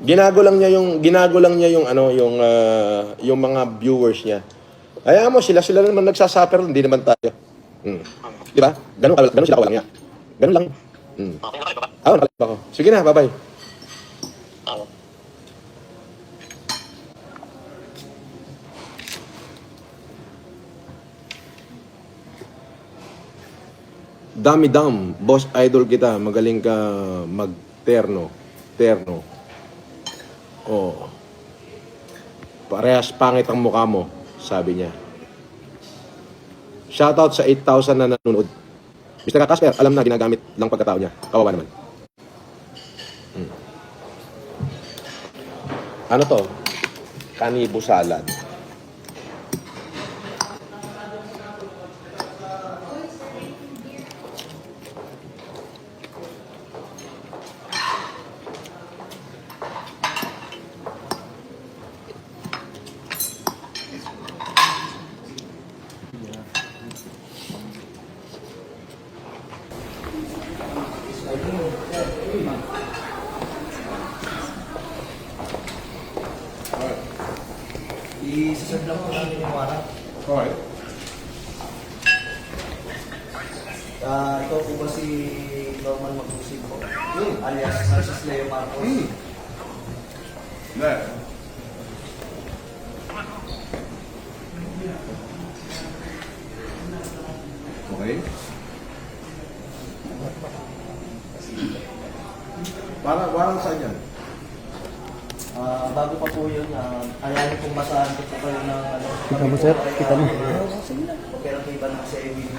Ginago lang niya yung ano, yung mga viewers niya. Hayaan mo sila naman nagsasuffer, hindi naman tayo. Di ba? Ganun sila kawalang niya. Ganun lang. Okay na kayo ba? Oo, nakalive ako. Sige na, bye-bye. Oo. Dami-dam, boss idol kita, magaling ka mag-terno. Oh. Parehas pangit ang mukha mo, sabi niya. Shoutout sa 8,000 na nanonood. Mr. Casper, alam na ginagamit lang pagkatao niya. Kawawa naman. Ano to? Kanibo salad. I-sisad lang po namin yung warrant. Alright. Ikaw po ba si Norman Magusig po? Alias Francis Leo Marcos? There. Okay. Parang saan yan? Bago pa po yun, ayanin pong basahan ko po kayo ng ano. Kita mo, sir? Kita mo. Sige na. Operativa ng CIBD.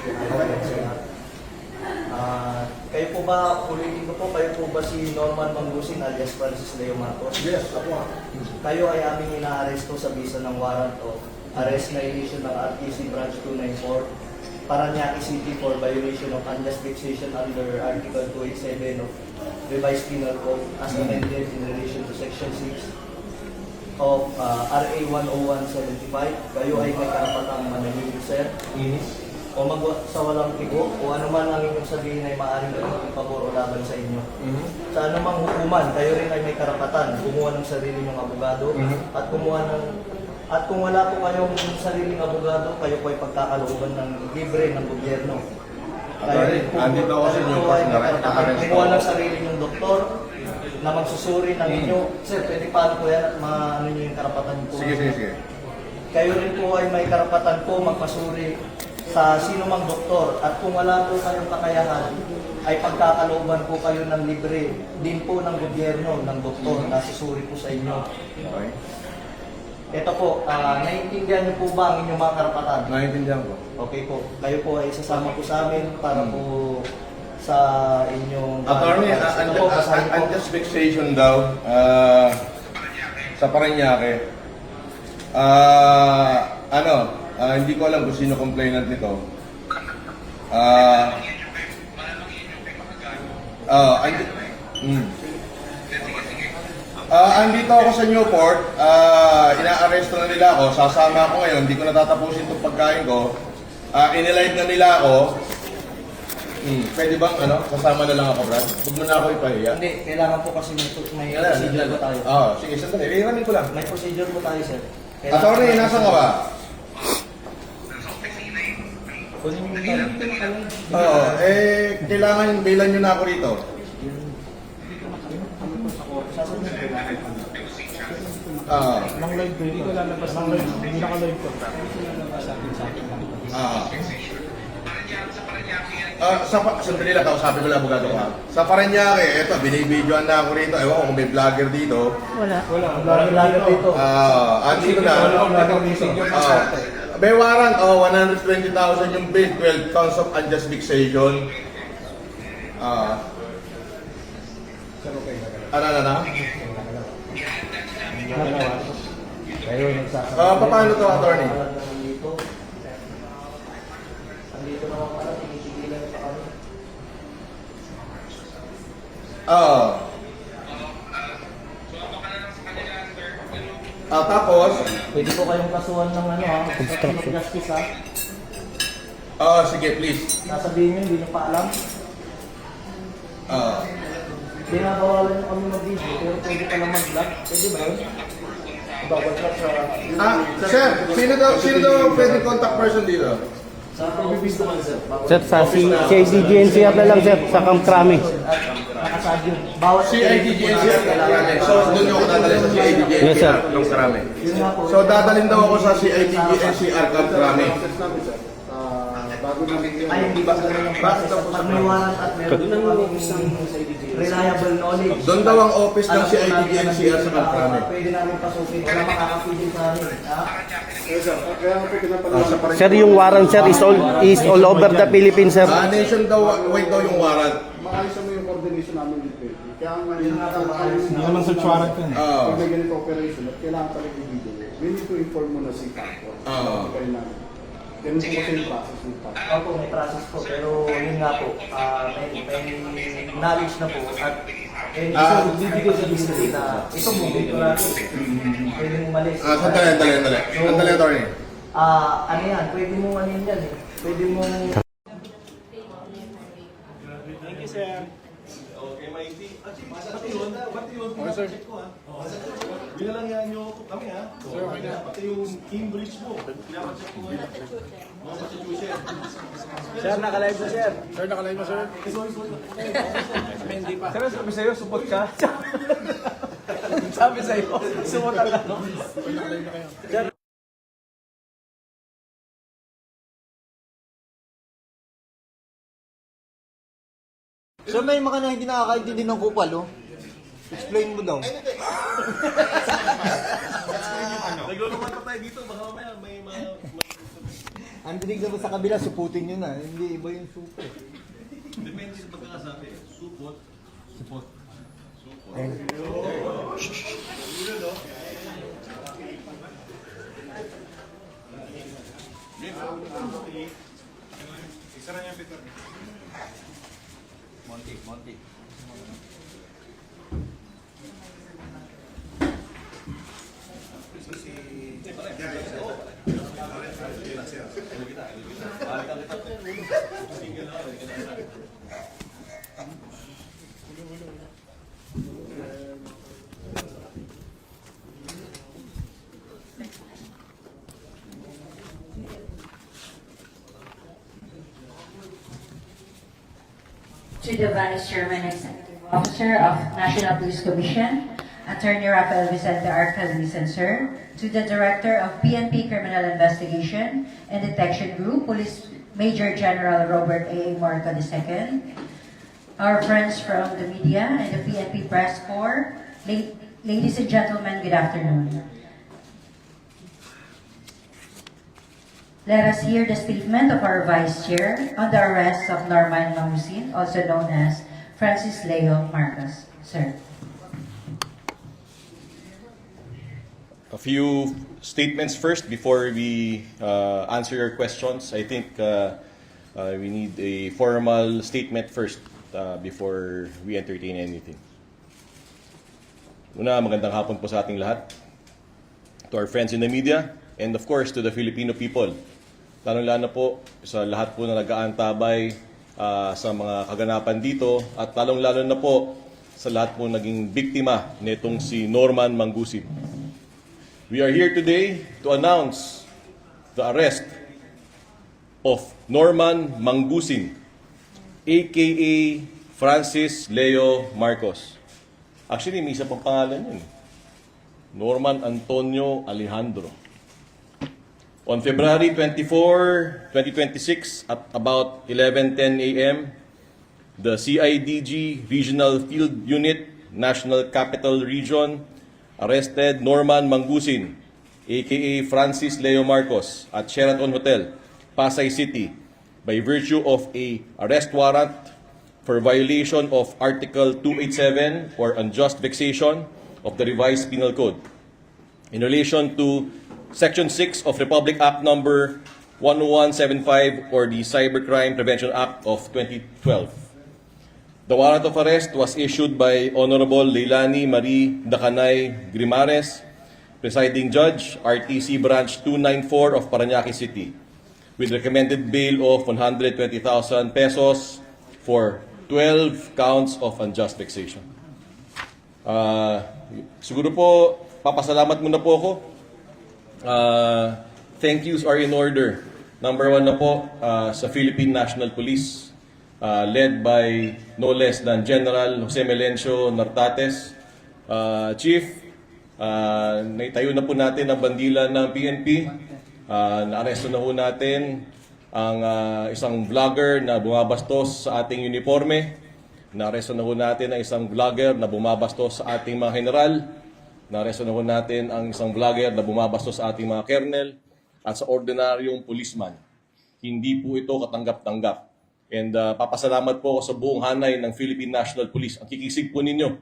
Kayo po ba, ulitin ko po, kayo po ba si Norman Mangusing alias Francis Leo Marcos? Yes, ako. Kayo ay aming inaaresto sa bisa ng warrant of arrest na issue ng RTC Branch 294 Paranaque City for violation of unjust fixation under Article 287 of Revised Penal Code as amended in relation to Section 6 of RA 10175. Kayo ay may karapatang manahimik, sir. O sa walang tigo, o ano man ang inyong sabihin ay maaaring maging pabor o laban sa inyo. Sa anumang hukuman, kayo rin ay may karapatan kumuha ng sarili ng abogado at kung wala po kayong sariling abogado, kayo po ay pagkakalooban ng libre ng gobyerno. Andito ako sa inyo kasi naka-arrest kumuha ng sarili ng doktor na magsusuri ng inyo. Sir, pwede paano po yan at maano nyo yung karapatan po? Sige. Kayo rin po ay may karapatan po magpasuri sa sino mang doktor at kung wala po kayong kakayahan ay pagkakalooban po kayo ng libre din po ng gobyerno ng doktor na susuri po sa inyo. Okay. Ito po, naiintindihan niyo po ba ang inyong mga karapatan? Naiintindihan ko. Okay po, kayo po ay sasama po sa amin para po sa inyong... Attorney, Ito po, basahin po. unjust fixation daw sa Paranaque. Hindi ko alam kung sino complainant nito. Andito ako sa Newport, ina-arresto na nila ako, sasama ako ngayon, hindi ko natatapusin itong pagkain ko. Inilive na nila ako. Pwede bang sasama na lang ako, Brad? Huwag mo na ako ipahiya. Hindi, kailangan po kasi may procedure po tayo. Sige, sandali. Iramin ko lang. May procedure po tayo, sir. Attorney, nasa ka ba? Kailangan bailan nyo na ako rito. Nang live ko yun. Hindi ko lalabas ng live. Hindi naka-live ko. Sandali lang, kausapin ko lang abogado ko. Sa Paranaque, eto, binibidyoan na ako rito. Ewan ko kung may vlogger dito. Wala. Vlogger dito. Andito na. May warrant, 120,000 yung bill, 12 counts of unjust fixation. Kayo nagsasabi. Paano to, attorney? Andito naman pala, tinitigilan pa kami. Tapos, Pwede po kayong kasuhan ng obstruction of justice sige, please. Nasabihin nyo, hindi nyo pa alam. Binabawalan nyo kami mag-video, pero pwede pa lang mag-vlog. Pwede ba yun? Bawal ka sa... Sir, sino daw pwede contact person dito? Sa office naman, sir. Sir, sa CIDGNCR na lang, sir, sa Camp Crame. Nakasad yun. Bawat CIDGNCR So, doon yung ako dadalhin sa CIDGNCR. Yes, sir. Ng Karame. Yun nga po. So, dadalhin daw ako sa CIDGNCR Camp Karame. Ay, hindi ba ganun ang process? Pag may warrant at meron na kami reliable knowledge. Doon daw ang office ng CIDGNCR sa Camp Karame. Pwede namin pasukin. Wala makakapigil sa amin. Ha? Sir, yung warrant, sir, is all over the Philippines, sir. Nation daw, wait daw yung warrant. Maayos mo yung coordination namin dito. Kaya nga Hindi naman search warrant yun. pag may ganito operation at kailangan talaga yung video, we need to inform mo na si Paco. Kaya namin. Ganun po kasi yung process ng Paco. Opo, may process po. Pero yun nga po, may knowledge na po. At bibigay sa business na ito mo, dito natin. Pwede mo malis. Sandali, attorney. Ano yan, pwede mo ano yan eh. Pwede mo... Binalangyaan nyo kami ha. Sir, okay na. Pati yung Cambridge mo. Sir, nakalive mo, sir. Sir, nakalive mo, sir. Hindi pa. Sir, sabi sa'yo, support ka. Sabi sa'yo, support ka. Nakalive na kayo. So may mga na hindi nakakaintindi ng kupal, oh. Explain mo daw. Nagluluman pa tayo dito. Baka mamaya may mga... Ang dinig naman sa kabila, suputin nyo na. Hindi iba yung supo. Depende sa pagkakasabi. Supot. Supot. Monty. To the Vice Chairman Executive Officer of National Police Commission, Attorney Rafael Vicente Arcalisan, sir. To the Director of PNP Criminal Investigation and Detection Group, Police Major General Robert A. Marco II. Our friends from the media and the PNP Press Corps, ladies and gentlemen, good afternoon. Let us hear the statement of our Vice Chair on the arrest of Norman Mangusin, also known as Francis Leo Marcos. Sir. A few statements first before we answer your questions. I think we need a formal statement first before we entertain anything. Una, magandang hapon po sa ating lahat. To our friends in the media, and of course to the Filipino people. Lalong-lalo po sa lahat po na nag-aantabay sa mga kaganapan dito at lalong-lalo na po sa lahat po naging biktima nitong si Norman Mangusin. We are here today to announce the arrest of Norman Mangusin, aka Francis Leo Marcos. Actually, may isa pang pangalan yun. Norman Antonio Alejandro. On February 24, 2026, at about 11:10 a.m., the CIDG Regional Field Unit, National Capital Region, arrested Norman Mangusin, aka Francis Leo Marcos, at Sheraton Hotel, Pasay City, by virtue of a arrest warrant for violation of Article 287 or unjust vexation of the Revised Penal Code in relation to Section 6 of Republic Act Number 10175 or the Cybercrime Prevention Act of 2012. The warrant of arrest was issued by Honorable Leilani Marie Dacanay Grimares, Presiding Judge, RTC Branch 294 of Parañaque City, with recommended bail of 120,000 pesos for 12 counts of unjust vexation. Siguro po, papasalamat muna po ako. Thank yous are in order. Number one na po sa Philippine National Police, led by no less than General Jose Melencio Nartates. Chief, naitayo na po natin ang bandila ng PNP. Naaresto na po natin ang isang vlogger na bumabastos sa ating uniforme. Naaresto na po natin ang isang vlogger na bumabastos sa ating mga general. Naaresto na po natin ang isang vlogger na bumabastos sa ating mga kernel at sa ordinaryong policeman. Hindi po ito katanggap-tanggap. And papasalamat po ako sa buong hanay ng Philippine National Police. Ang kikisig po ninyo.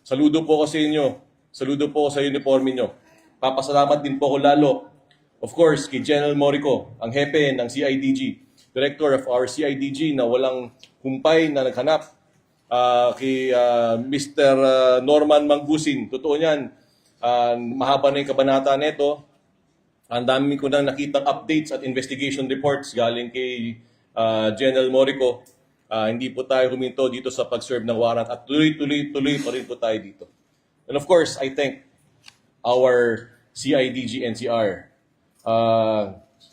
Saludo po ako sa inyo. Saludo po ako sa uniforme nyo. Papasalamat din po ako lalo, of course, kay General Morico, ang hepe ng CIDG, Director of our CIDG na walang humpay na naghanap. Kay Mr. Norman Manggusin. Totoo niyan, mahaba na yung kabanata nito. Ang dami ko nang nakitang updates at investigation reports galing kay General Morico. Hindi po tayo huminto dito sa pag-serve ng warrant at tuloy pa rin po tayo dito. And of course, I thank our CIDG NCR,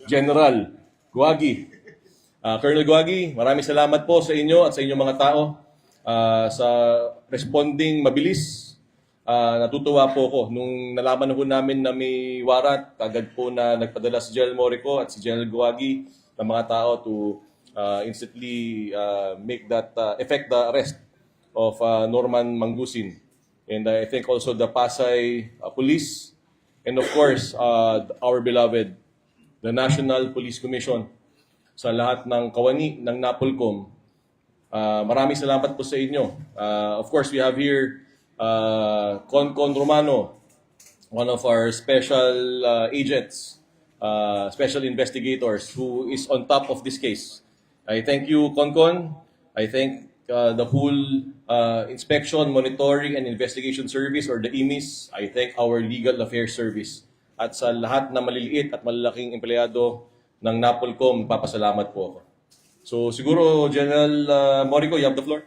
General Guagi. Colonel Guagi, maraming salamat po sa inyo at sa inyong mga tao. Sa responding mabilis, natutuwa po ako. Nung nalaman na po namin na may warrant, agad po na nagpadala si General Morico at si General Guagi ng mga tao to instantly make that, effect the arrest of Norman Manggusin. And I thank also the Pasay Police and of course, our beloved, the National Police Commission, sa lahat ng kawani ng NAPOLCOM. Maraming salamat po sa inyo. Of course, we have here Concon Romano, one of our special agents, special investigators who is on top of this case. I thank you, Concon. I thank the whole Inspection, Monitoring, and Investigation Service or the IMIS. I thank our Legal Affairs Service. At sa lahat na maliliit at malalaking empleyado ng NAPOLCOM, papasalamat po ako. So siguro, General Morico, you have the floor.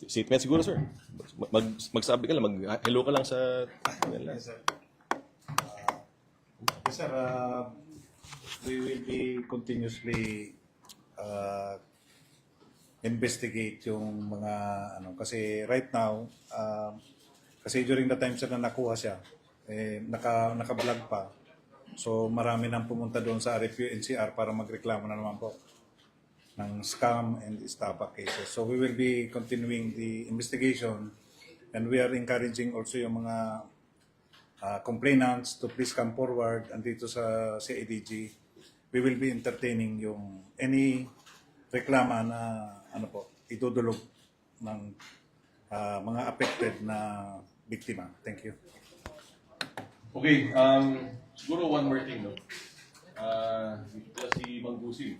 Statement siguro, sir. Magsabi ka lang, mag-hello ka lang sa... Yes, sir. Yes, sir. We will be continuously investigate yung mga kasi right now kasi during the time sir na nakuha siya naka-vlog pa, so marami nang pumunta doon sa RFU NCR para magreklamo na naman po ng scam and estafa cases. So we will be continuing the investigation and we are encouraging also yung mga complainants to please come forward andito sa CIDG. We will be entertaining yung any reklama na idudulog ng mga affected na biktima. Thank you. Okay, siguro one more thing, no? Dito si Manggusin.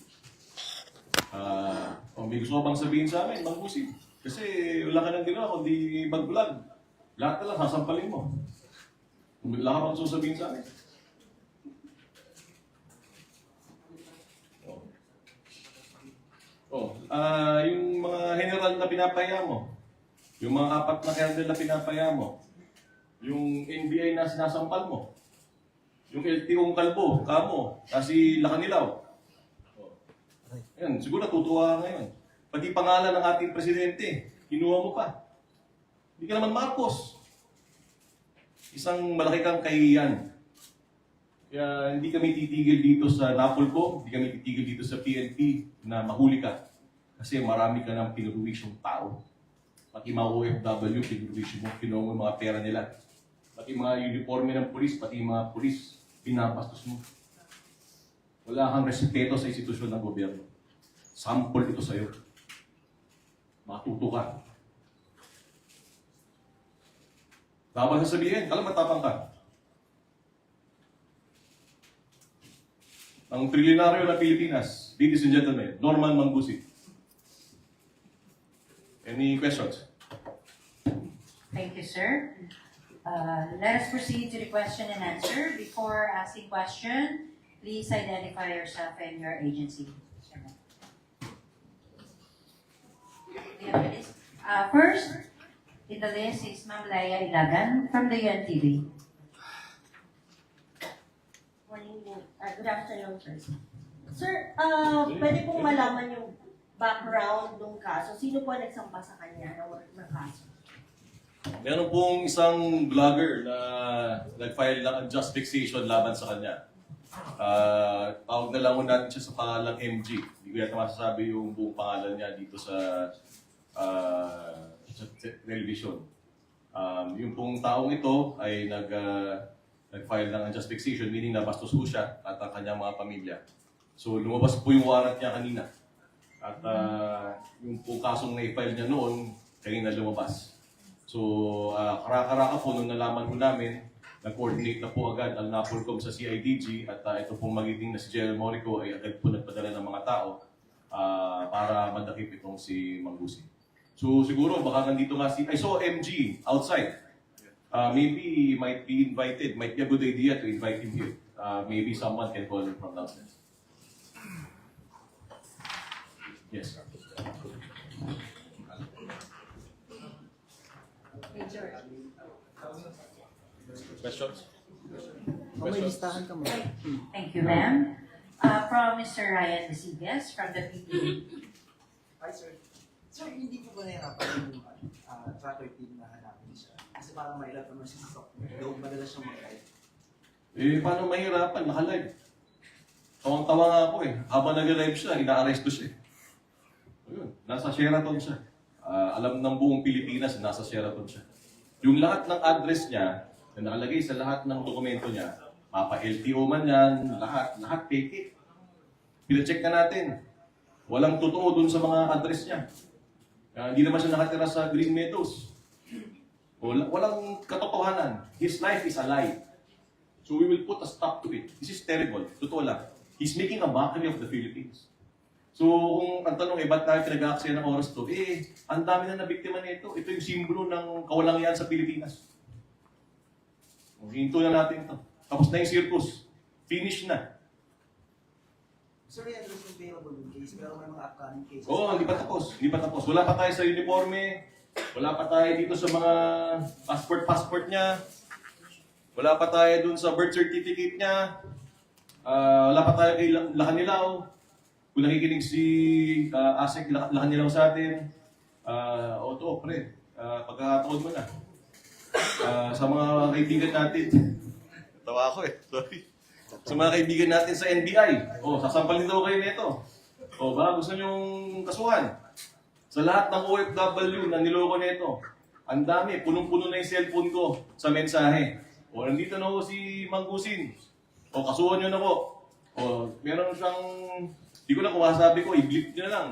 May gusto bang sabihin sa amin, Manggusin? Kasi wala ka nang ginawa kundi mag-vlog. Lahat na lang, sasampalin mo. Wala ka bang gusto sabihin sa amin? Yung mga general na pinapaya mo, yung mga 4 na kernel na pinapaya mo, yung NBI na sinasampal mo, yung LTO kalbo, kamo, kasi Lakanilaw. Ayan, siguro natutuwa ka ngayon. Pati pangalan ng ating presidente, kinuha mo pa. Hindi ka naman Marcos. Isang malaki kang kahihiyan. Kaya hindi kami titigil dito sa NAPOLCOM, hindi kami titigil dito sa PNP na mahuli ka. Kasi marami ka ng pinuruwisyong tao. Pati mga OFW, pinuruwisyo mo, kinuha mo mga pera nila. Pati mga uniforme ng pulis, pati mga pulis, pinapastos mo. Wala kang respeto sa institusyon ng gobyerno. Sample ito sa'yo. Matuto ka. Dapat sasabihin, alam matapang ka. Ang trilyonaryo ng Pilipinas, ladies and gentlemen, Norman Manggusin. Any questions? Thank you, sir. Let us proceed to the question and answer. Before asking question, Please identify yourself and your agency. We have a list. First, in the list is Ma'am Laia Ilagan from the UNTV. Morning, good afternoon, sir. Sir, pwede pong malaman yung background ng kaso. Sino po nagsampa sa kanya ng kaso? Meron pong isang vlogger na nag-file ng unjust fixation laban sa kanya. Tawag na lang mo natin siya sa pangalang MG. Hindi ko yata masasabi yung buong pangalan niya dito sa television. Yung pong taong ito ay nag-file ng unjust fixation, meaning nabastos po siya at ang kanyang mga pamilya. So lumabas po yung warrant niya kanina. At yung pong kasong na-file niya noon, kanina lumabas. So karaka-raka po nung nalaman po namin, nag-coordinate na po agad ang NAPOLCOM sa CIDG at ito pong magiting na si General Morico ay agad po nagpadala ng mga tao para madakip itong si Manggusin. So siguro baka nandito nga I saw MG outside. Maybe he might be invited. Might be a good idea to invite him here. Maybe someone can call him from downstairs. Yes. Questions? May listahan ka mo. Thank you, ma'am. From Mr. Ryan Vasigas from the PTA. Hi, sir. Sir, hindi po ba nahirapan yung tracker team na hanapin siya? Kasi parang mahirap naman siya sa software. Doon madalas siyang mag-type. Paano mahirapan? Naka-live. Tawang-tawa nga ako Habang nag-live siya, ina-arresto siya Ayun, nasa Sheraton siya. Alam ng buong Pilipinas, nasa Sheraton siya. Yung lahat ng address niya, na nakalagay sa lahat ng dokumento niya, mapa-LTO man yan, lahat fake. Pina-check na natin. Walang totoo dun sa mga address niya. Hindi naman siya nakatira sa Green Meadows. Walang katotohanan. His life is a lie. So we will put a stop to it. This is terrible. Totoo lang. He's making a mockery of the Philippines. So kung ang tanong ba't tayo pinag-aaksaya ng oras to? Ang dami na nabiktima nito. Ito yung simbolo ng kawalangan sa Pilipinas. Hinto na natin ito. Tapos na yung circus. Finish na. Sir, may address yung payable yung case, pero may mga upcoming cases. Hindi pa tapos. Hindi pa tapos. Wala pa tayo sa uniforme. Wala pa tayo dito sa mga passport niya. Wala pa tayo dun sa birth certificate niya. Wala pa tayo kay Lakanilaw. Kung nakikinig si Asek Lakanilaw sa atin, pre, pagkakataon mo na. Sa mga kaibigan natin, tawa ako sorry. Sa mga kaibigan natin sa NBI, sasampalin daw kayo nito. Gusto nyong kasuhan. Sa lahat ng OFW na niloko nito, ang dami, punong-puno na yung cellphone ko sa mensahe. Nandito na ho si Manggusin. Kasuhan nyo na po. Meron siyang, di ko na kung masasabi ko, i-blip nyo na lang.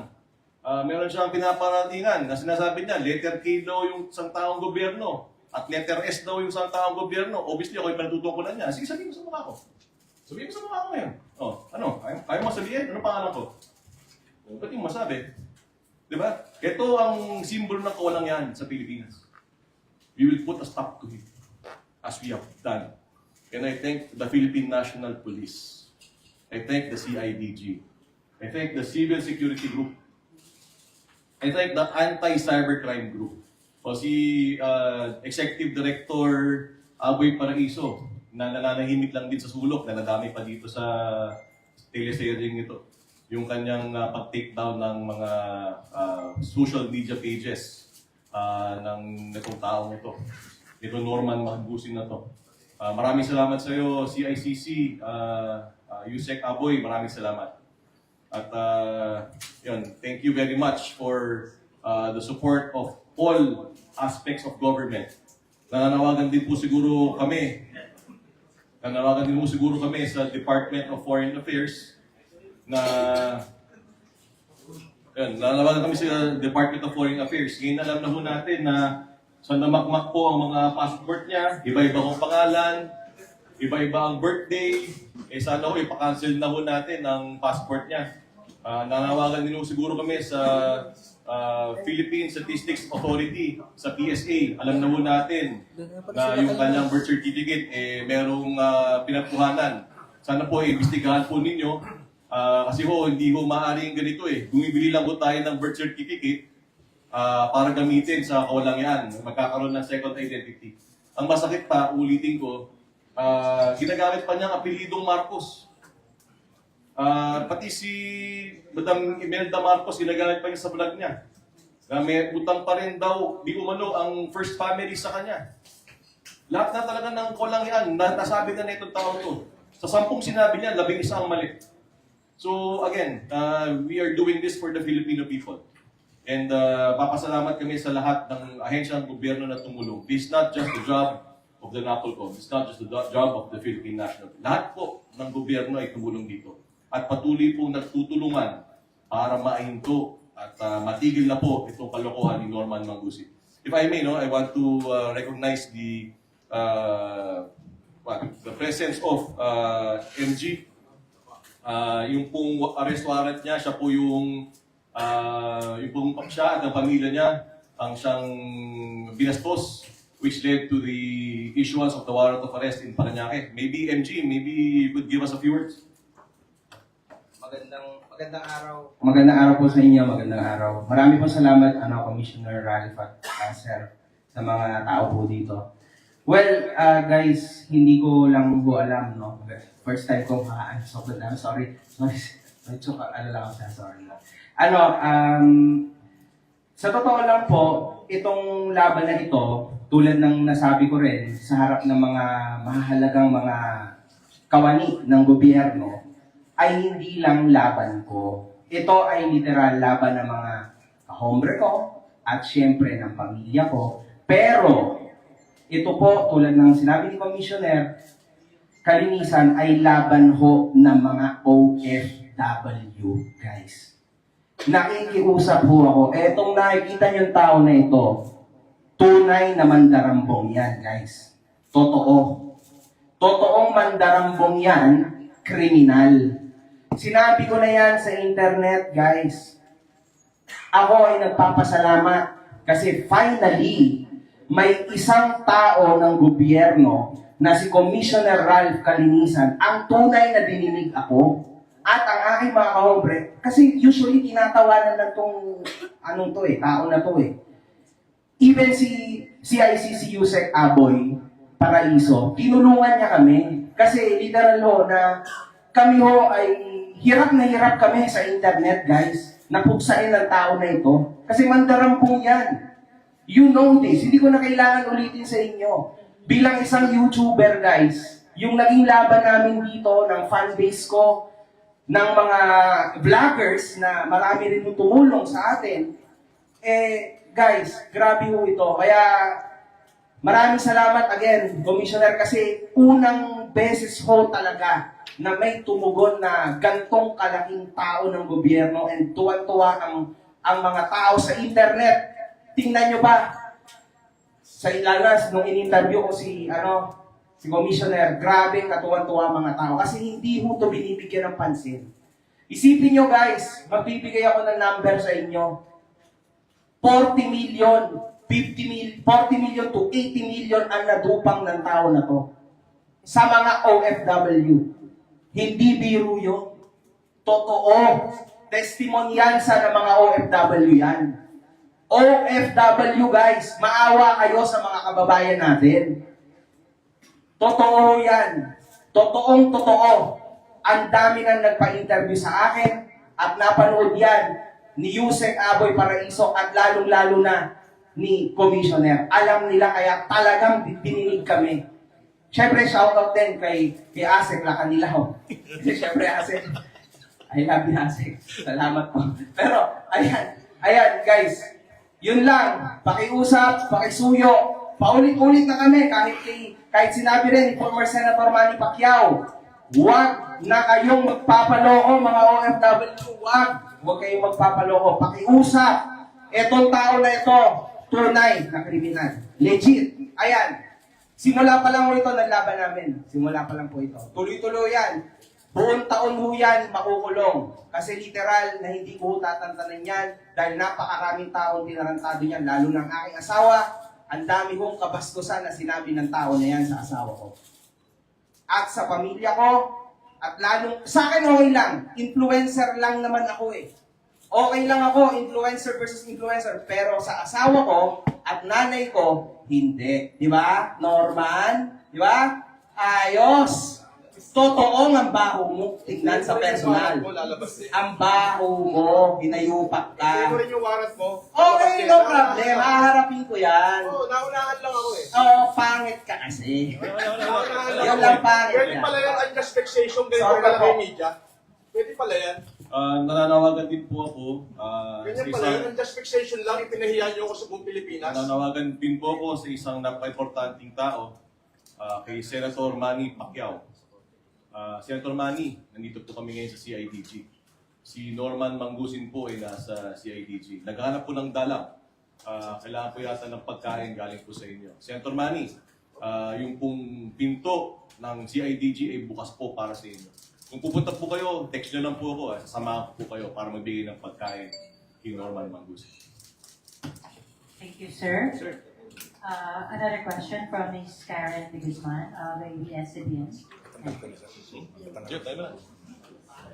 Meron siyang pinaparatingan na sinasabi niya, letter K daw yung isang taong gobyerno at letter S daw yung isang taong gobyerno. Obviously, ako yung pinatutungkulan niya. Sige, sabihin mo sa mukha ko. Sabihin mo sa mukha ko ngayon. Ayaw mo sabihin? Ano pangalan ko? Ba't yung masabi? Diba? Ito ang simbolo ng kawalangan sa Pilipinas. We will put a stop to it as we have done. And I thank the Philippine National Police. I thank the CIDG. I thank the Civil Security Group. I thank the Anti-Cybercrime Group. Si Executive Director Aboy Paraiso, na nananahimik lang din sa sulok, na nadami pa dito sa teleserye ito. Yung kanyang pag-take down ng mga social media pages ng itong taong ito. Ito Norman Manggusin na to. Maraming salamat sa iyo, CICC, Yusek Aboy, maraming salamat. At thank you very much for the support of all aspects of government. Nananawagan din po siguro kami sa Department of Foreign Affairs na nananawagan kami sa Department of Foreign Affairs. Ngayon alam na po natin na sa namakmak po ang mga passport niya, iba-iba kong pangalan, iba-iba ang birthday, sana ho ipa-cancel na ho natin ang passport niya. Nananawagan din po siguro kami sa Philippine Statistics Authority, sa PSA. Alam na po natin na yung kanyang birth certificate merong pinagkuhanan Sana po imbestigahan po ninyo. Kasi hindi ho maaaring ganito eh. Bumibili lang po tayo ng birth certificate para gamitin sa kawalangan. Magkakaroon ng second identity. Ang masakit pa, ulitin ko, ginagamit pa niya ang apelidong Marcos. Pati si Madam Imelda Marcos, ginagamit pa niya sa vlog niya. May utang pa rin daw, di umano, ang first family sa kanya. Lahat na talaga ng kawalangan, nasabi na itong tao to. Sa 10 sinabi niya, 11 ang mali. So again, we are doing this for the Filipino people. And papasalamat kami sa lahat ng ahensyang gobyerno na tumulong. This is not just the job of the NAPOLCOM. It's not just the job of the Philippine National. Lahat po ng gobyerno ay tumulong dito. At patuloy po nagtutulungan para mainto at matigil na po itong kalokohan ni Norman Mangusi. If I may, I want to recognize the presence of MG. Yung pong arrest warrant niya, siya po yung pong siya at ang pamilya niya ang siyang binastos, which led to the issuance of the warrant of arrest in Parañaque. Maybe MG, maybe you could give us a few words. Magandang araw po sa inyo, magandang araw. Marami po salamat, Commissioner Ralph at Sir, sa mga tao po dito. Well, guys, hindi ko lang po alam, no? First time ko sorry. Medyo sorry. Sa totoo lang po, itong laban na ito, tulad ng nasabi ko rin, sa harap ng mga mahalagang mga kawani ng gobyerno, ay hindi lang laban ko. Ito ay literal laban ng mga kahombre ko at syempre ng pamilya ko. Pero, ito po, tulad ng sinabi ni Commissioner, kalinisan ay laban ho ng mga OFW, guys. Nakikiusap ho ako. Etong nakikita niyong tao na ito, tunay na mandarambong yan, guys. Totoo. Totoong mandarambong yan, kriminal. Sinabi ko na yan sa internet, guys. Ako ay nagpapasalamat kasi finally, may isang tao ng gobyerno na si Commissioner Ralph Calinisan ang tunay na dininig ako at ang aking mga kahombre. Kasi usually tinatawanan na itong tao na to eh. Even si CICC Yusek Aboy Paraiso, tinulungan niya kami. Kasi literal ho na kami ho ay hirap na hirap kami sa internet, guys. Napuksain ng tao na ito. Kasi mandarampong yan. You know this. Hindi ko na kailangan ulitin sa inyo. Bilang isang YouTuber, guys, yung naging laban namin dito ng fanbase ko, ng mga vloggers na marami rin tumulong sa atin, guys, grabe ho ito. Kaya maraming salamat again, Commissioner, kasi unang beses ho talaga na may tumugon na gantong kalaking tao ng gobyerno and tuwan-tuwa ang mga tao sa internet. Tingnan nyo ba? Sa ilalas, nung in-interview ko si Commissioner, grabe katuwan-tuwa mga tao. Kasi hindi mo ito binibigyan ng pansin. Isipin nyo guys, magbibigay ako ng number sa inyo. 40 million to 80 million ang nadupang ng tao na to. Sa mga OFW. Hindi biro yun. Totoo. Testimoniansa ng mga OFW yan. OFW guys, maawa kayo sa mga kababayan natin. Totoo yan. Totoong totoo. Ang dami nang nagpa-interview sa akin at napanood yan ni Yusek Aboy Paraiso at lalong-lalo na ni Commissioner. Alam nila kaya talagang dininig kami. Siyempre, shoutout din kay Asek Lakanilaw. Siyempre, Asek. I love you, Asek. Salamat po. Pero, ayan guys. Yun lang, pakiusap, pakisuyo, paulit-ulit na kami kahit sinabi rin ni former Senator Manny Pacquiao, huwag na kayong magpapaloko mga OFW, huwag kayong magpapaloko, pakiusap, etong tao na ito, tunay na kriminal, legit, ayan, simula pa lang po ito ng laban namin, simula pa lang po ito, tuloy-tuloy yan. Buong taon ho yan makukulong. Kasi literal na hindi ko tatantanan yan dahil napakaraming taong tinarantado yan, lalo ng aking asawa. Ang dami kong kabastusan na sinabi ng tao na yan sa asawa ko. At sa pamilya ko, At lalong, sa akin okay lang, influencer lang naman ako eh. Okay lang ako, influencer versus influencer. Pero sa asawa ko at nanay ko, hindi. Di ba? Norman? Di ba? Ayos! Totoo ang baho mo, tignan sa personal. Ang baho mo, hinayupak ka. Ito rin yung warrant mo. Okay, no problem. Haharapin ko yan. Oo, naunahan lang ako eh. Oo, pangit ka kasi. Yan lang pangit Pwede yan. pala yung unjust vexation ganito Sorry pala po. kay media. Pwede pala yan. Nananawagan din po ako Ganyan pala yung unjust vexation lang, ipinahiya niyo ako sa buong Pilipinas. nananawagan din po ako sa isang napaka-importanting tao, kay Senator Manny Pacquiao. Senator Manny, nandito po kami ngayon sa CIDG. Si Norman Mangusin po ay nasa CIDG. Naghahanap po ng dalang. Kailangan po yata ng pagkain galing po sa inyo. Senator Manny, yung pong pinto ng CIDG ay bukas po para sa inyo. Kung pupunta po kayo, text nyo lang po ako. Sasamahan ko po kayo para magbigay ng pagkain kay Norman Mangusin. Thank you, sir. Another question from Ms. Karen de Guzman of ABS-CBN.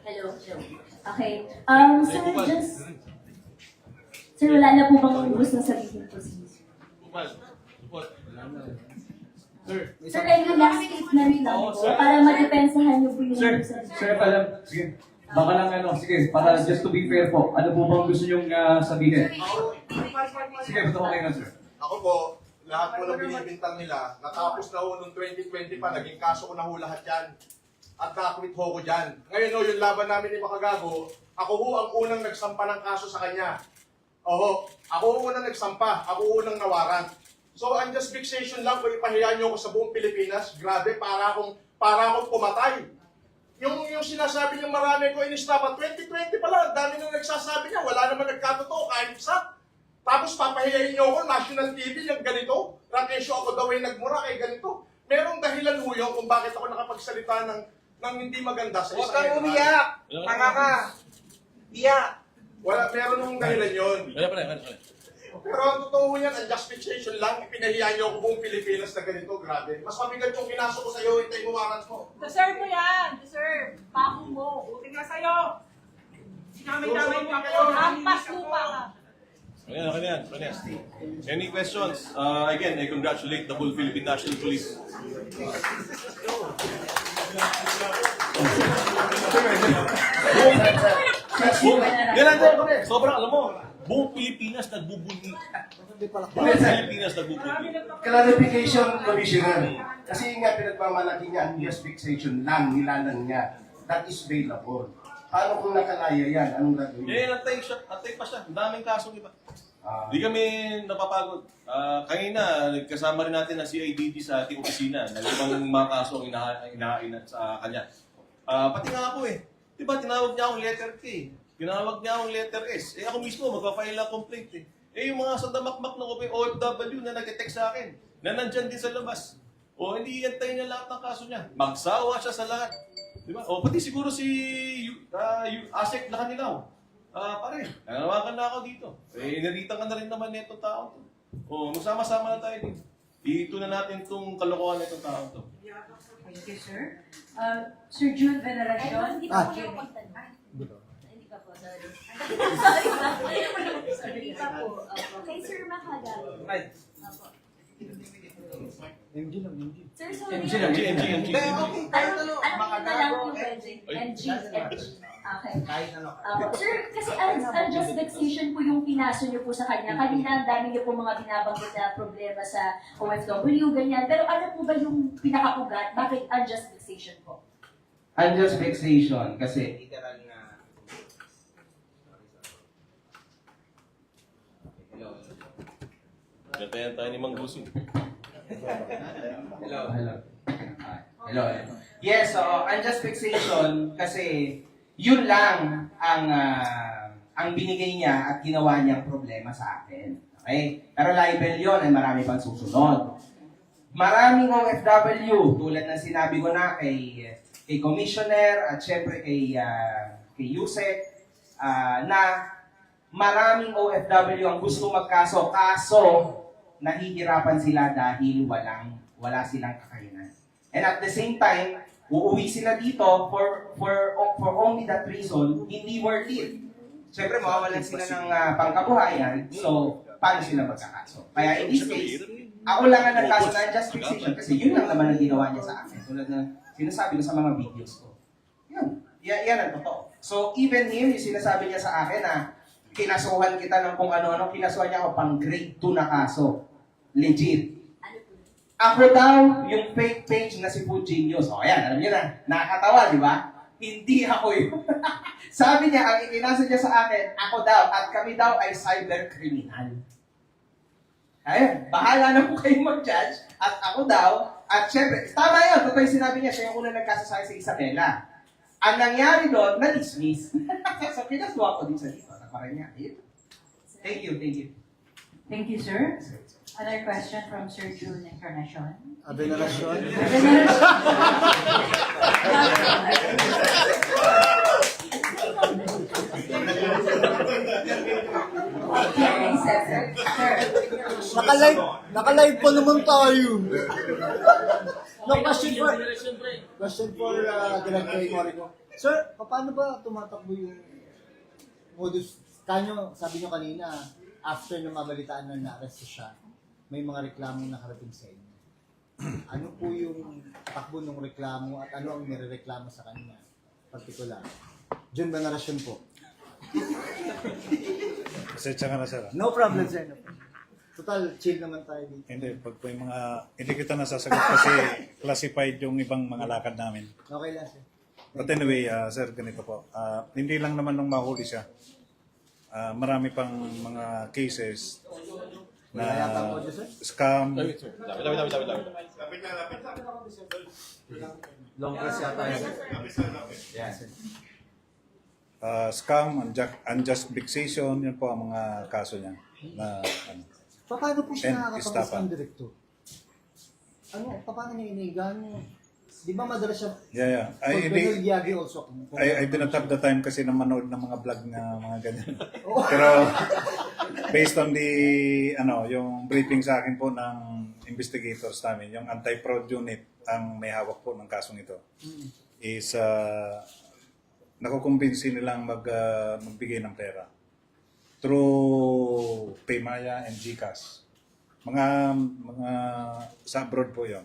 Hello. Okay. Sir, wala na po bang gusto sabihin po si Sir, kayo last statement lang po para madepensahan niyo po yung Sir, sige. Baka lang sige, para just to be fair po, ano po bang gusto niyong sabihin? Sige, ba't ako kayo sir? Ako po, lahat po ng binibintang nila, natapos na ho noong 2020 pa, naging kaso ko na ho lahat yan. At nakwit ho ko dyan. Ngayon ho, yung laban namin ni Makagago, ako ho ang unang nagsampa ng kaso sa kanya. Oho, ako ho unang nagsampa, ako ho unang nawaran. So, unjust vexation lang kung ipahiya niyo ako sa buong Pilipinas. Grabe, para akong pumatay. Yung sinasabi niyo marami ko inistapa, 2020 pa lang, ang dami nang nagsasabi niya, wala naman nagkatotoo, kahit isa. Tapos papahiyain niyo ako, national TV, yung ganito. Rakesyo ako daw ay nagmura kay ganito. Merong dahilan ho yun kung bakit ako nakapagsalita ng hindi maganda sa isang Huwag kang umiyak! Tanga ka! Iyak! Meron nung dahilan yun. Pero ang totoo yan, ang justification lang, ipinahiya niyo ako buong Pilipinas na ganito, grabe. Mas mabigat yung kinaso ko sa'yo, hintay mo warrant mo. Deserve mo yan! Deserve! Pako mo! Uting na sa'yo! Sinamay-damay mo ako! Hampas lupa ka! Ayan. Any questions? Again, I congratulate the whole Philippine National Police. Sobrang alam mo, buong Pilipinas nagbubunyi. Buong Pilipinas nagbubunyi. Clarification, Commissioner. Kasi nga pinagmamalaki niya ang unjust vexation lang, nilalang niya. That is bailable. Paano kung nakalaya yan? Anong gagawin? Antay pa siya. Ang daming kasong iba. Di kami napapagod. Kanina, kasama rin natin ang CIDG sa ating opisina. Nagibang mga kaso ang inahain sa kanya. Pati nga ako eh. Diba, tinawag niya akong letter K. Tinawag niya akong letter S. Ako mismo, magpa-file ng complaint eh. yung mga sandamakmak ng OFW na nag-text sa akin, na nandyan din sa labas. Hindi iantay niya lahat ng kaso niya. Magsawa siya sa lahat. Diba? Pati siguro si Asek Nakanilaw. Pare, nanawagan na ako dito. Iniritan ka na rin naman nito tao to. Magsama-sama na tayo dito. Dito na natin itong kalokohan na itong tao to. Thank you, sir. Sir June Veneracion. Hindi pa po sorry. Sorry pa po. Kay Sir Makagawa. MG lang, MG. Sir, sorry. MG. Ano na lang po pwede? MG. Okay. Sir, kasi unjust vexation po yung pinaso niyo po sa kanya. Kanina ang dami niyo po mga binabanggit na problema sa OFW, ganyan. Pero ano po ba yung pinakaugat? Bakit unjust vexation po? Unjust vexation kasi literal na Gatayan tayo ni Mang Gusin. Hello. Yes, unjust vexation kasi yun lang ang binigay niya at ginawa niyang problema sa akin. Okay? Pero libel yun ay marami pang susunod. Maraming OFW, tulad ng sinabi ko na kay Commissioner at syempre kay Yusek, na maraming OFW ang gusto magkaso, kaso nahihirapan sila dahil wala silang kakayanan. And at the same time, uuwi sila dito for only that reason, hindi worth it. Siyempre, mawawalan sila ng pangkabuhayan, so paano sila magkakaso? Kaya in this case, ako lang ang nagkaso na unjust fixation kasi yun lang naman ang ginawa niya sa akin. Tulad na sinasabi ko sa mga videos ko. Yan ang totoo. So even him, yung sinasabi niya sa akin na kinasuhan kita ng kung ano-ano, kinasuhan niya ako pang grade 2 na kaso. Legit. Ako daw, yung fake page na si Food Genius. O ayan, alam niyo na, nakakatawa, di ba? Hindi ako yun. Sabi niya, ang ikinasa niya sa akin, ako daw, at kami daw ay cybercriminal. Ayun, bahala na po kayong mag-judge, at ako daw, at syempre, tama yun, totoo yung sinabi niya, siya yung unang nagkasa sa Isabela. Ang nangyari doon, na-dismiss. So, pinasuwa ko din sa dito, na parang niya. Thank you, thank you. Thank you, sir. Other question from Sir June Encarnacion. Abenarasyon. Naka-live pa naman tayo. No, question for Director Morico. Sir, paano ba tumatakbo yung modus? Sabi nyo kanina, after na mabalitaan na na-arrest siya, may mga reklamong nakarating sa inyo. Ano po yung takbo ng reklamo at ano ang nirereklamo sa kanya? Particular. Jun Benarasyon po. Pasensya ka na, sir. No problem, sir. No. Total, chill naman tayo dito. Hindi, pag po yung mga, hindi kita nasasagot kasi classified yung ibang mga lakad namin. Okay lang, sir. But anyway, sir, ganito po. Hindi lang naman nung mahuli siya. Marami pang mga cases na scam. Long press yata yun. Scam, unjust fixation, yun po ang mga kaso niya. Na, ano. Paano po siya And nakakapag-scam, estafa. Director? Paano niya inigan? Di ba madalas siya? Yeah. Colonel Yagi also. I didn't have the time kasi na manood ng mga vlog na mga ganyan. Pero based on the yung briefing sa akin po ng investigators namin, yung anti-fraud unit ang may hawak po ng kasong ito. Is nakukumbinsi nilang magbigay ng pera through Paymaya and GCash. Mga sa abroad po 'yon.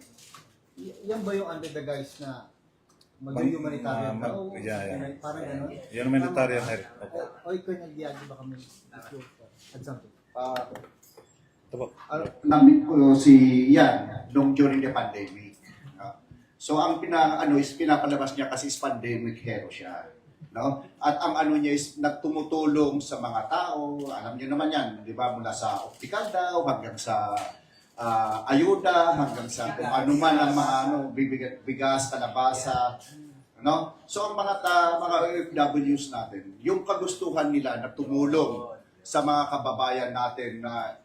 Yan ba yung under the guise na mag-humanitarian ka? Parang gano'n? Yan humanitarian help. O ikaw nag-diagi ba kami? At something. Namit ko si Yan during the pandemic. So ang pinapalabas niya kasi is pandemic hero siya. No? At ang niya is nagtumutulong sa mga tao. Alam niyo naman yan, di ba? Mula sa optical daw hanggang sa ayuda, hanggang sa kung ano man ang mga bigas, kalabasa. No? So ang mga OFWs natin, yung kagustuhan nila na tumulong sa mga kababayan natin na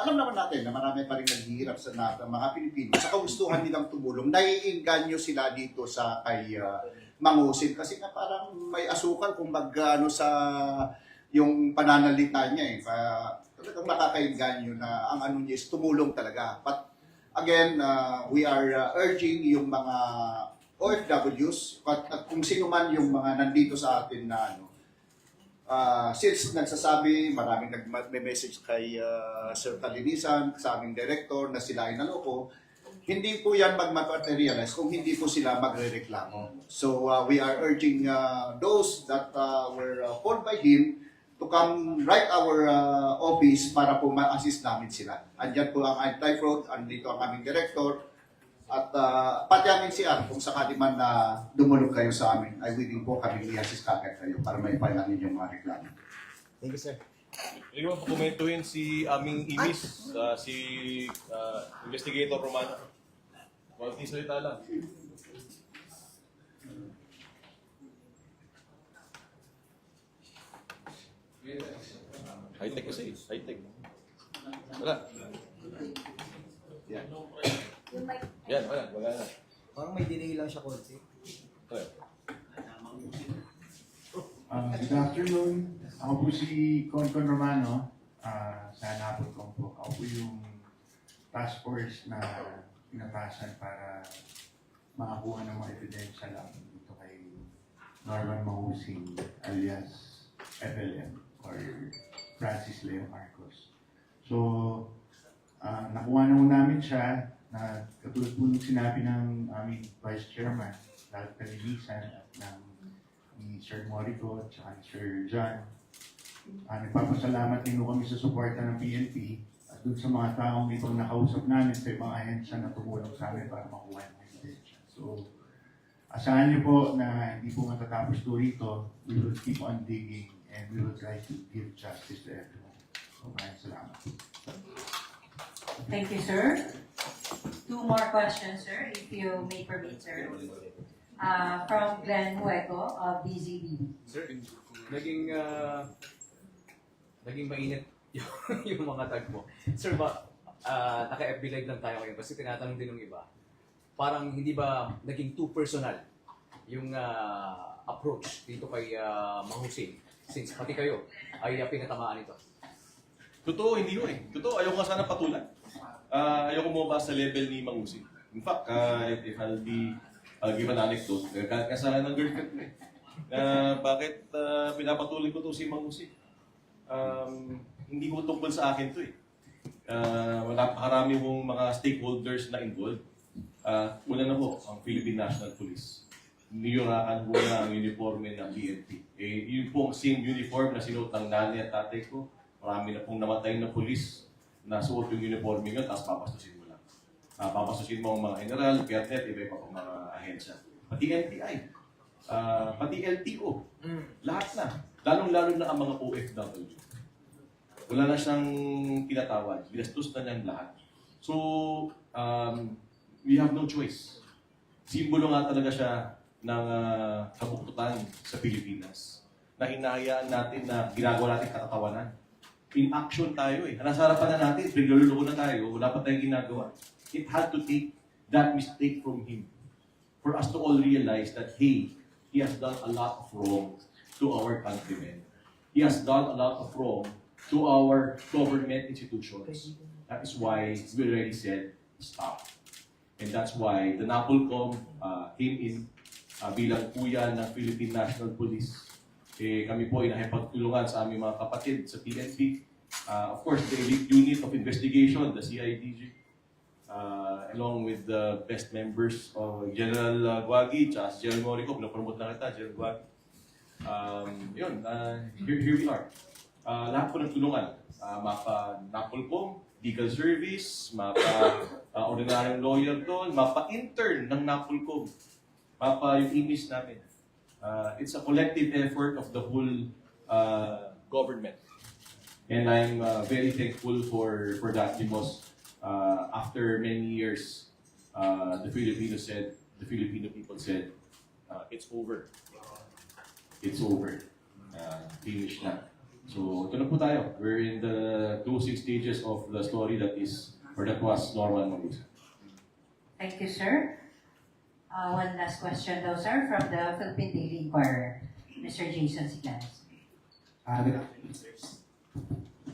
alam naman natin na marami pa rin naghihirap sa mga Pilipino. Sa kagustuhan nilang tumulong, naiinganyo sila dito sa kay Mangusin kasi nga parang may asukal kung sa yung pananalita niya talagang nakakainganyo na ang niya is tumulong talaga. But again, we are urging yung mga OFWs at kung sino man yung mga nandito sa atin na since nagsasabi, maraming nag-message kay Sir Kalinisan, sa aming director na sila ay naloko, hindi po yan mag-materialize kung hindi po sila magre-reklamo. So we are urging those that were called by him to come right our office para po ma-assist namin sila. Andyan po ang anti-fraud, andito ang aming director, at pati aming CR, kung sakali man na dumulog kayo sa amin, ay willing po kami i-assist kagad kayo para may file namin yung mga reklamo. Thank you, sir. Hindi ko pakomentuhin si aming imis, si Investigator Romano. Kunti salita lang. High-tech kasi. High-tech. Wala. Yan. Yan, wala na. Parang may delay lang siya konti. Okay. Good afternoon. Ako po si Concon Romano. Sa napot ko po. Ako po yung task force na pinapasan para makakuha ng mga ebidensya lang dito kay Norman Mahusing alias FLM or Francis Leo Marcos. So, nakuha na ho namin siya na katulad po nung sinabi ng aming Vice Chairman, Ralph Kalilisan at ng ni Sir Morico at saka ni Sir John. Nagpapasalamat din ho kami sa suporta ng PNP at dun sa mga taong ibang nakausap namin sa ibang ahensya na tumulong sa amin para makuha ng ebidensya. So, asahan niyo po na hindi po matatapos po rito. We will keep on digging and we will try to give justice to everyone. So, maraming salamat. Thank you, sir. 2 more questions, sir, if you may permit, sir. From Glenn Hueco of BZB. Sir, naging mainit yung mga tag mo. Sir, naka-FB live lang tayo ngayon kasi tinatanong din ng iba. Parang hindi ba naging too personal yung approach dito kay Mahusing since pati kayo ay pinatamaan ito? Totoo, hindi ko eh. Totoo, ayoko nga sana patulan. Ayoko bumaba sa level ni Mahusing. In fact, if I'll be give an anecdote, nagkakaroon ka sana ng girlfriend ko eh. Bakit pinapatuloy ko to si Mahusing? Hindi ko tungkol sa akin to eh. Napakarami mong mga stakeholders na involved. Una na po, ang Philippine National Police. Niyurakan po na ang uniforme ng PNP. Yun po ang same uniform na sinuot ng nanay at tatay ko. Marami na pong namatay na pulis na suot yung uniforme yun, tapos papastusin mo lang. Papastusin mo ang mga general, cabinet, iba pa pang mga ahensya. Pati NTI, pati LTO, lahat na. Lalong-lalo na ang mga OFW. Wala na siyang tinatawag, binastos na niyang lahat. So, we have no choice. Simbolo nga talaga siya ng kabuktutan sa Pilipinas na hinahayaan natin na ginagawa natin katatawanan. In action tayo eh. Nasa harapan na natin, nagluluko na tayo, wala pa tayong ginagawa. It had to take that mistake from him for us to all realize that, hey, he has done a lot of wrong to our countrymen. He has done a lot of wrong to our government institutions. That is why we already said, stop. And that's why the NAPOLCOM came in bilang kuya ng Philippine National Police. Kami po ay nakipagtulungan sa aming mga kapatid sa PNP. Of course, the elite unit of investigation, the CIDG, along with the best members of General Guagi, at General Morico, pinapromote na kita, General Guagi. Here we are. Lahat po ng tulungan. Mapa NAPOLCOM, legal service, mapa ordinaryong lawyer doon, mapa intern ng NAPOLCOM, mapa yung image namin. It's a collective effort of the whole government. And I'm very thankful for that because after many years, the Filipino people said, it's over. It's over. Finish na. So, ito na po tayo. We're in the closing stages of the story that was Norman Mahusing. Thank you, sir. One last question though, sir, from the Philippine Daily Inquirer, Mr. Jason Siganes. Good afternoon, sirs.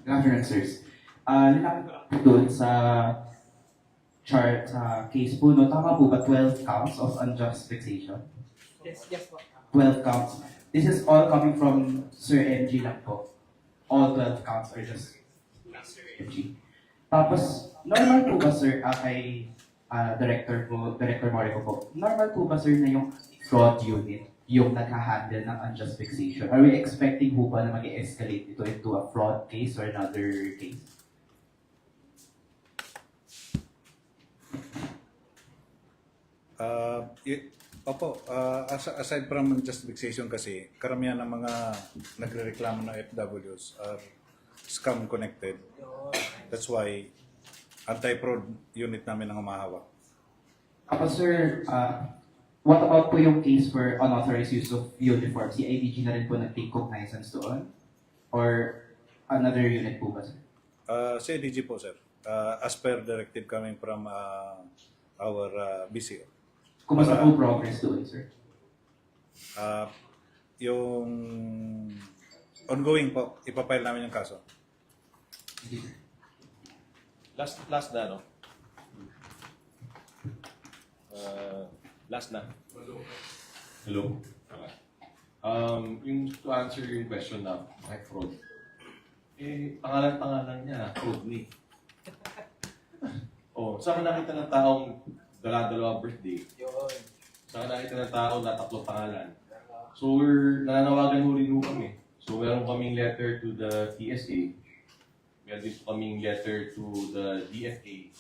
Good afternoon, sirs. Nilapit ko lang doon sa chart case po, no? Tama po ba 12 counts of unjust fixation? Yes po. 12 counts. This is all coming from Sir MG lang po. All 12 counts are just Sir MG. Tapos, normal po ba, sir, kay Director Morico po, normal po ba, sir, na yung fraud unit yung nagha-handle ng unjust fixation? Are we expecting po ba na mag-escalate ito into a fraud case or another case? Aside from unjust fixation kasi, karamihan ng mga nagre-reklamo ng FWs are scam connected. That's why anti-fraud unit namin ang humahawak. Tapos sir, what about po yung case for unauthorized use of uniform? Si IDG na rin po nag-take cognizance doon? Or another unit po ba, sir? Si IDG po, sir. As per directive coming from our BCO. Kumusta po progress doon, sir? Yung ongoing po, ipapile namin yung kaso. Last na, no? Last na. Hello. Yung to answer yung question na like fraud. Pangalan niya, fraud me. Saan ka nakita ng taong dala-dalawa birthday? Saan ka nakita ng taong na tatlong pangalan? So we're nananawagan ho rin kami. So meron kaming letter to the TSA. Meron din kaming letter to the DFA.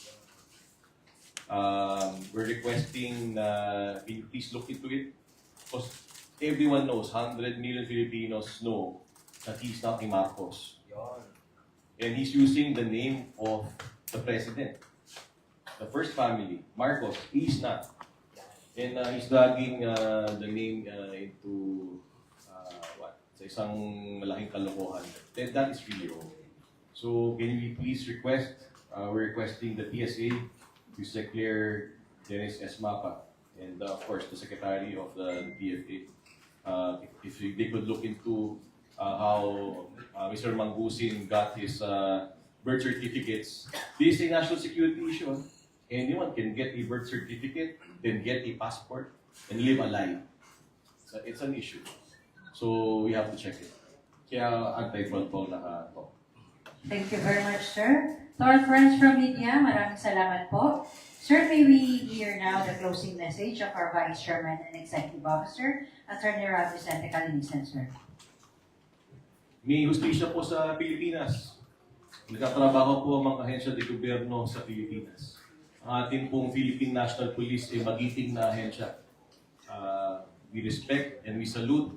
We're requesting can you please look into it? Because everyone knows, 100 million Filipinos know that he's not a Marcos. And he's using the name of the president. The first family, Marcos, he's not. And he's dragging the name into sa isang malaking kalokohan. Then that is really wrong. So can we please request, we're requesting the PSA to declare Dennis S. Mapa and of course the Secretary of the DFA. If they could look into how Mr. Mangusin got his birth certificates. This is a national security issue. Anyone can get a birth certificate, then get a passport, and live a lie. So it's an issue. So we have to check it. Kaya anti-fraud po naka-talk. Thank you very much, sir. To our friends from media, maraming salamat po. Sir, may we hear now the closing message of our Vice Chairman and Executive Officer, Attorney Rafi Vicente Calinisan, sir. May hustisya po sa Pilipinas. Nagtatrabaho po ang mga ahensya de gobyerno sa Pilipinas. Ang ating pong Philippine National Police ay magiting na ahensya. We respect and we salute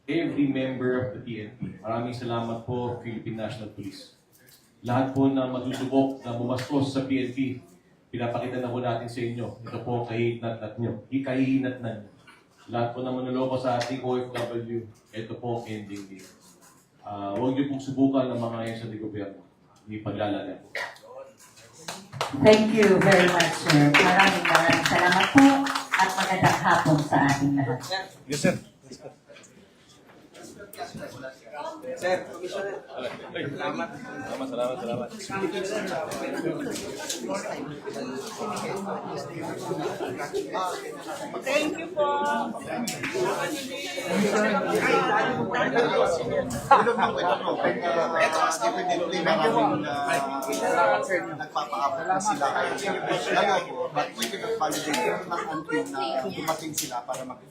every member of the PNP. Maraming salamat po, Philippine National Police. Lahat po na magsusubok na bumastos sa PNP, pinapakita na po natin sa inyo. Ito po kahihinat-nat nyo. Ikahihinat-nat nyo. Lahat po na manuloko sa ating OFW, ito po ang ending game. Huwag niyo pong subukan ng mga ahensya de gobyerno. Hindi paglalagan po. Thank you very much, sir. Maraming salamat po at magandang hapon sa ating lahat. Yes, sir. Sir, Commissioner. Salamat. Thank you po. Independently maraming nagpapa-upload na sila. But we cannot validate until na dumating sila para mag